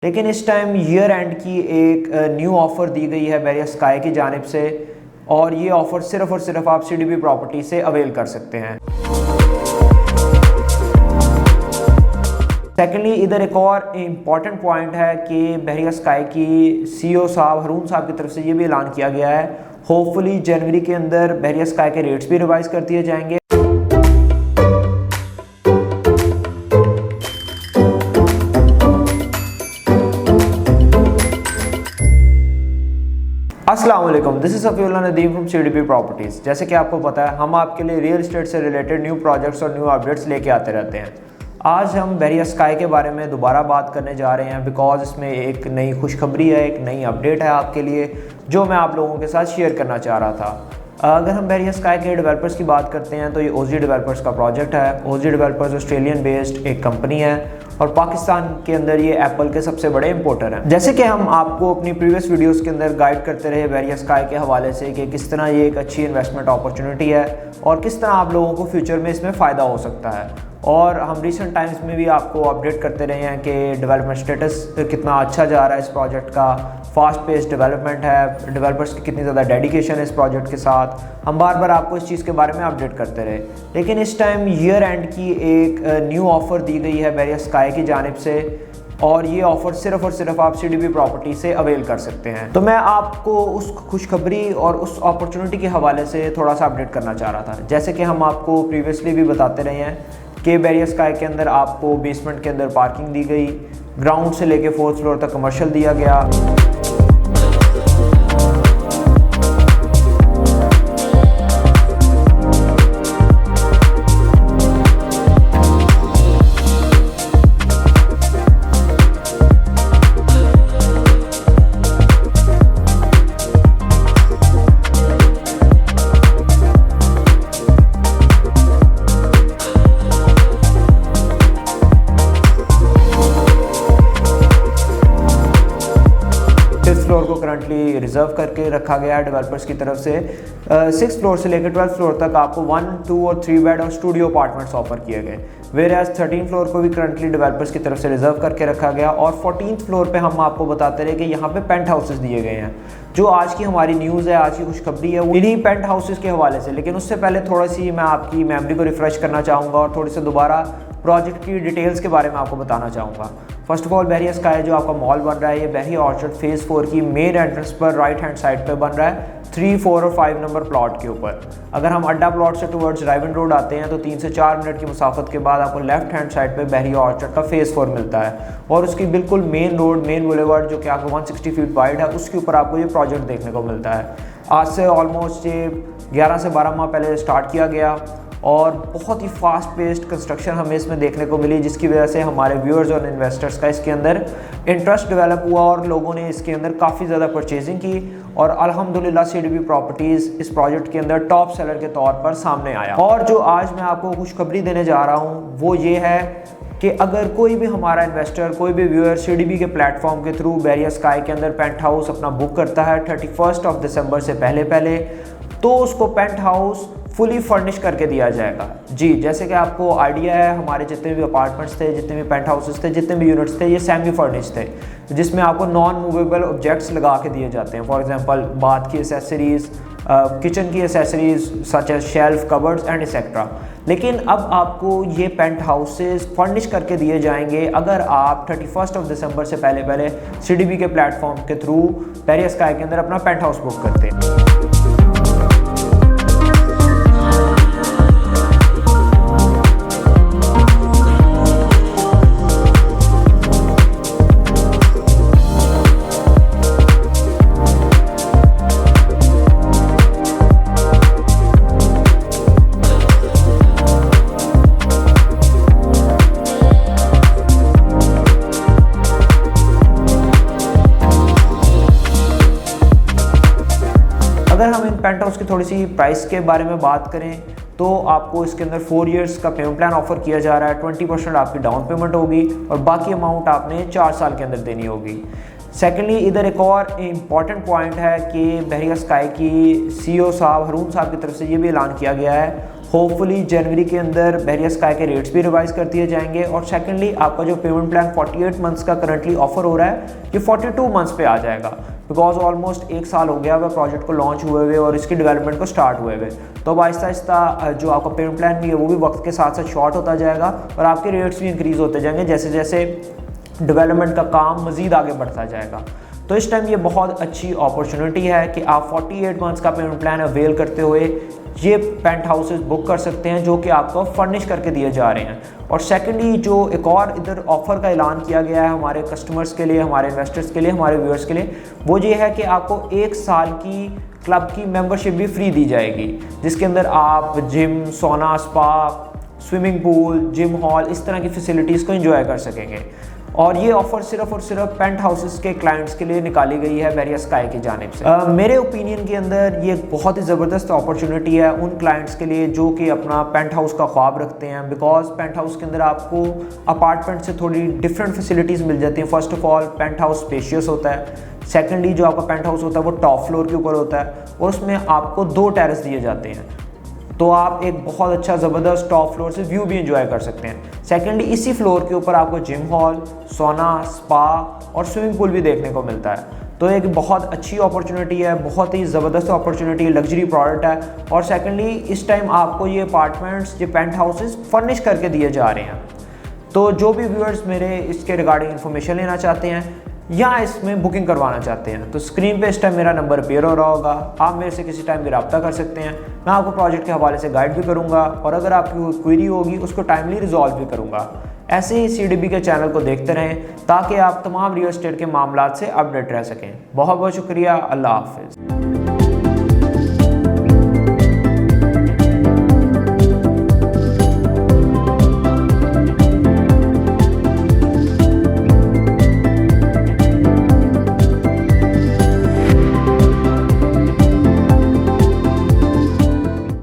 लेकिन इस time year and की एक न्यू ऑफ़र दी गई है बेरिया स्काई की जानिब से, और ये ऑफ़र सिर्फ़ और सिर्फ आप सीडीबी प्रॉपर्टी से अवेल कर सकते हैं। सेकेंडली, इधर एक और इम्पॉर्टेंट पॉइंट है कि बेरिया स्काई की सीईओ साहब हरून साहब की तरफ से ये भी ऐलान किया गया है, होपफुली जनवरी के अंदर बेरिया स्काई के रेट्स भी रिवाइज कर दिए जाएंगे। अस्सलाम वालेकुम, this is Safiullah Nadeem from CDB properties. जैसे कि आपको पता है, हम आपके लिए रियल एस्टेट से रिलेटेड न्यू प्रोजेक्ट्स और न्यू अपडेट्स लेके आते रहते हैं। आज हम बेरिया स्काई के बारे में दोबारा बात करने जा रहे हैं, बिकॉज इसमें एक नई खुशखबरी है, एक नई अपडेट है आपके लिए, जो मैं आप लोगों के साथ शेयर करना चाह रहा था। अगर हम बेरिया स्काई के डेवलपर्स की बात करते हैं तो ये ओजी डेवलपर्स का प्रोजेक्ट है। ओजी डेवलपर्स ऑस्ट्रेलियन बेस्ड एक कंपनी है और पाकिस्तान के अंदर ये एप्पल के सबसे बड़े इंपोर्टर हैं। जैसे कि हम आपको अपनी प्रीवियस वीडियोस के अंदर गाइड करते रहे बेरिया स्काई के हवाले से कि किस तरह ये एक अच्छी इन्वेस्टमेंट अपॉर्चुनिटी है और किस तरह आप लोगों को फ्यूचर में इसमें फ़ायदा हो सकता है। और हम रिसेंट टाइम्स में भी आपको अपडेट करते रहे हैं कि डेवलपमेंट स्टेटस कितना अच्छा जा रहा है इस प्रोजेक्ट का, फास्ट पेस डेवलपमेंट है, डेवलपर्स की कितनी ज़्यादा डेडिकेशन है इस प्रोजेक्ट के साथ। हम बार बार आपको इस चीज़ के बारे में अपडेट करते रहे। लेकिन इस टाइम ईयर एंड की एक न्यू ऑफ़र दी गई है बेरिया स्काई की जानिब से, और ये ऑफ़र सिर्फ़ और सिर्फ आप सीडीबी प्रॉपर्टी से अवेल कर सकते हैं। तो मैं आपको उस खुशखबरी और उस अपॉर्चुनिटी के हवाले से थोड़ा सा अपडेट करना चाह रहा था। जैसे कि हम आपको प्रीवियसली भी बताते रहे हैं कि बेरिया स्काई के अंदर आपको बेसमेंट के अंदर पार्किंग दी गई, ग्राउंड से लेके 4th फ्लोर तक कमर्शियल दिया गया। फ्लोर को करंटली रिजर्व करके रखा गया है डेवलपर्स की तरफ से। 6th फ्लोर से लेकर 12th फ्लोर तक आपको 1, 2 और 3 बेड और स्टूडियो अपार्टमेंट्स ऑफर किए गए। वेयर एज 13th फ्लोर को भी करंटली डेवलपर्स की तरफ से रिजर्व करके रखा गया। और 14th फ्लोर पे हम आपको बताते रहे कि यहाँ पे पेंट हाउसेस दिए गए हैं। जो आज की हमारी न्यूज़ है, आज की खुशखबरी है, इन्हीं पेंट हाउसेस के हवाले से। लेकिन उससे पहले थोड़ा सी मैं आपकी मेमोरी को रिफ्रेश करना चाहूँगा और थोड़ी सी दोबारा प्रोजेक्ट की डिटेल्स के बारे में आपको बताना चाहूँगा। फर्स्ट ऑफ ऑल, बेरिया स्काई जो आपका मॉल बन रहा है, ये बेरिया ऑर्चर्ड फेज़ 4 की मेन एंट्रेंस पर राइट हैंड साइड पे बन रहा है, 3, 4 और 5 नंबर प्लॉट के ऊपर। अगर हम अड्डा प्लॉट से टुवर्ड्स ड्राइविंग रोड आते हैं तो 3 से 4 मिनट की मुसाफत के बाद आपको लेफ्ट हैंड साइड पे बेरिया ऑर्चर्ड का फेज़ 4 मिलता है, और उसकी बिल्कुल मेन रोड, मेन बुलेवार्ड जो कि आपको 160 फीट वाइड है, उसके ऊपर आपको ये प्रोजेक्ट देखने को मिलता है। आज से ऑलमोस्ट ये 11 से 12 माह पहले स्टार्ट किया गया और बहुत ही फास्ट पेस्ड कंस्ट्रक्शन हमें इसमें देखने को मिली, जिसकी वजह से हमारे व्यूअर्स और इन्वेस्टर्स का इसके अंदर इंटरेस्ट डेवलप हुआ और लोगों ने इसके अंदर काफ़ी ज़्यादा परचेजिंग की। और अल्हम्दुलिल्लाह सीडीबी प्रॉपर्टीज़ इस प्रोजेक्ट के अंदर टॉप सेलर के तौर पर सामने आया। और जो आज मैं आपको खुशखबरी देने जा रहा हूँ वो ये है कि अगर कोई भी हमारा इन्वेस्टर, कोई भी व्यूअर सीडीबी के प्लेटफॉर्म के थ्रू बेरिया स्काई के अंदर पेंट हाउस अपना बुक करता है 31 दिसंबर से पहले, तो उसको पेंट हाउस फुली फर्निश करके दिया जाएगा। जी, जैसे कि आपको आइडिया है, हमारे जितने भी अपार्टमेंट्स थे, जितने भी पेंट हाउसेस थे, जितने भी यूनिट्स थे, ये सेमी फर्निश थे, जिसमें आपको नॉन मूवेबल ऑब्जेक्ट्स लगा के दिए जाते हैं। फॉर एग्जांपल बाथ की एसेसरीज़, किचन की accessories such as shelf, cupboards and etcetera. लेकिन अब आपको ये पेंट हाउसेस फर्निश करके दिए जाएंगे अगर आप 31 दिसंबर से पहले सीडीबी के प्लेटफॉर्म के थ्रू बेरिया स्काई के अंदर अपना पेंट हाउस बुक करते हैं। अगर हम इन पेंट हाउस की थोड़ी सी प्राइस के बारे में बात करें तो आपको इसके अंदर 4 इयर्स का पेमेंट प्लान ऑफर किया जा रहा है। 20% आपकी डाउन पेमेंट होगी और बाकी अमाउंट आपने 4 साल के अंदर देनी होगी। सेकेंडली, इधर एक और इम्पॉर्टेंट पॉइंट है कि बेरिया स्काई की सीईओ साहब हरून साहब की तरफ से ये भी ऐलान किया गया है, होपफुली जनवरी के अंदर बहरिया स्काई के रेट्स भी रिवाइज कर दिए जाएंगे। और सेकेंडली आपका जो पेमेंट प्लान 48 मंथ्स का करंटली ऑफर हो रहा है, ये 42 मंथ्स पे आ जाएगा, बिकॉज ऑलमोस्ट 1 साल हो गया वह प्रोजेक्ट को लॉन्च हुए हुए और इसकी डेवलपमेंट को स्टार्ट हुए हुए। तो अब आहिस्ता आहिस्ता जो आपका पेमेंट प्लान भी है वो भी वक्त के साथ साथ शॉर्ट होता जाएगा और आपके रेट्स भी इंक्रीज़ होते जाएंगे जैसे जैसे डेवलपमेंट का काम मज़ीद आगे बढ़ता जाएगा। तो इस टाइम ये बहुत अच्छी अपॉर्चुनिटी है कि आप 48 मंथ्स का पेमेंट प्लान अवेल करते हुए ये पेंट हाउसेस बुक कर सकते हैं जो कि आपको फर्निश करके दिए जा रहे हैं। और सेकेंडली जो एक और इधर ऑफ़र का ऐलान किया गया है हमारे कस्टमर्स के लिए, हमारे इन्वेस्टर्स के लिए, हमारे व्यूअर्स के लिए, वो ये है कि आपको 1 साल की क्लब की मेंबरशिप भी फ्री दी जाएगी, जिसके अंदर आप जिम, सोना, spa, swimming pool, gym hall, इस तरह की फैसिलिटीज़ को एंजॉय कर सकेंगे। और ये ऑफ़र सिर्फ और सिर्फ पेंट हाउसेस के क्लाइंट्स के लिए निकाली गई है बहरिया स्काई की जानिब से। मेरे ओपिनियन के अंदर ये बहुत ही ज़बरदस्त अपॉर्चुनिटी है उन क्लाइंट्स के लिए जो कि अपना पेंट हाउस का ख्वाब रखते हैं, बिकॉज पेंट हाउस के अंदर आपको अपार्टमेंट से थोड़ी डिफरेंट फैसिलिटीज़ मिल जाती हैं। First of all penthouse spacious होता है, सेकेंडली जो आपका पेंट हाउस होता है वो टॉप फ्लोर के ऊपर होता है और उसमें आपको 2 टेरेस दिए जाते हैं, तो आप एक बहुत अच्छा ज़बरदस्त टॉप फ्लोर से व्यू भी एंजॉय कर सकते हैं। सेकेंडली इसी फ्लोर के ऊपर आपको जिम हॉल, सोना, स्पा और स्विमिंग पूल भी देखने को मिलता है। तो एक बहुत अच्छी अपॉर्चुनिटी है, बहुत ही ज़बरदस्त अपॉर्चुनिटी है, लग्जरी प्रोडक्ट है। और सेकेंडली इस टाइम आपको ये अपार्टमेंट्स, ये पेंट हाउसेस फर्निश करके दिए जा रहे हैं। तो जो भी व्यूअर्स मेरे इसके रिगार्डिंग इन्फॉर्मेशन लेना चाहते हैं या इसमें बुकिंग करवाना चाहते हैं तो स्क्रीन पे इस टाइम मेरा नंबर अपीयर हो रहा होगा, आप मेरे से किसी टाइम भी रब्ता कर सकते हैं। मैं आपको प्रोजेक्ट के हवाले से गाइड भी करूंगा और अगर आपकी कोई क्वेरी होगी उसको टाइमली रिजॉल्व भी करूंगा। ऐसे ही CDB के चैनल को देखते रहें ताकि आप तमाम रियल एस्टेट के मामलात से अपडेट रह सकें। बहुत बहुत शुक्रिया। अल्लाह हाफिज़।